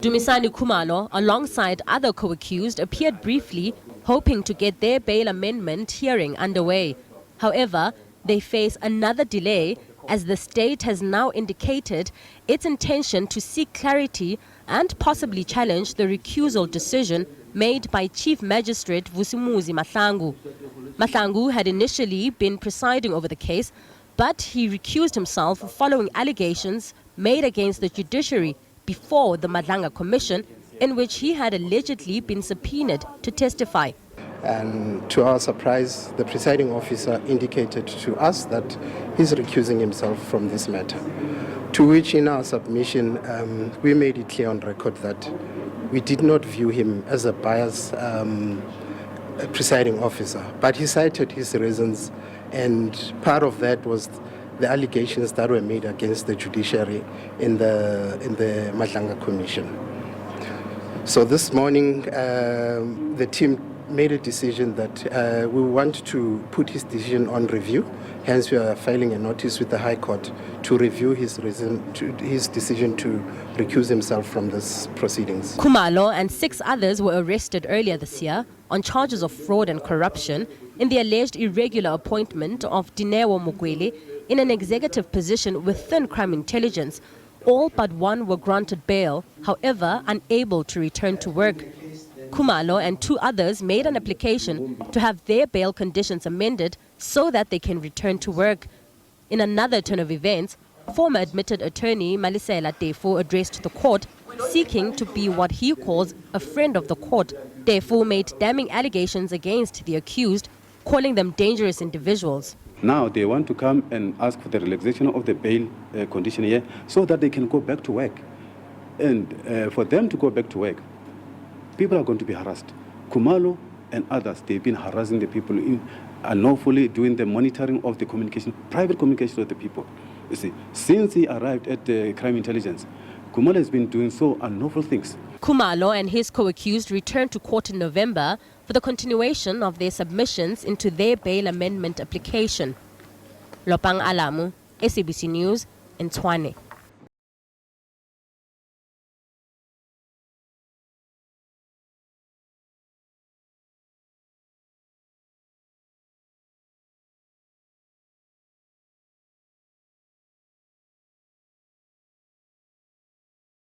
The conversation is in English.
Dumisani Khumalo, alongside other co-accused, appeared briefly, hoping to get their bail amendment hearing underway. However, they face another delay as the state has now indicated its intention to seek clarity and possibly challenge the recusal decision made by Chief Magistrate Vusimuzi Mahlangu. Mahlangu had initially been presiding over the case, but he recused himself following allegations made against the judiciary before the Madlanga Commission, in which he had allegedly been subpoenaed to testify. And to our surprise, the presiding officer indicated to us that he's recusing himself from this matter. To which in our submission, we made it clear on record that we did not view him as a biased presiding officer, but he cited his reasons, and part of that was the allegations that were made against the judiciary in the Madlanga Commission. So this morning, the team made a decision that we want to put his decision on review. Hence, we are filing a notice with the High Court to review his decision to recuse himself from these proceedings. Khumalo and 6 others were arrested earlier this year on charges of fraud and corruption in the alleged irregular appointment of Dineo Mokwela in an executive position within crime intelligence. All but one were granted bail, however unable to return to work. Khumalo and 2 others made an application to have their bail conditions amended so that they can return to work. In another turn of events, former admitted attorney Malisela Defu addressed the court, seeking to be what he calls a friend of the court. Defu made damning allegations against the accused, calling them dangerous individuals. Now they want to come and ask for the relaxation of the bail condition here so that they can go back to work. And for them to go back to work, people are going to be harassed. Khumalo and others, they've been harassing the people unlawfully, doing the monitoring of the communication, private communication of the people. You see, since he arrived at the crime intelligence, Khumalo has been doing so unlawful things. Khumalo and his co-accused returned to court in November for the continuation of their submissions into their bail amendment application. Lopang Alamu, SABC News, in Tshwane.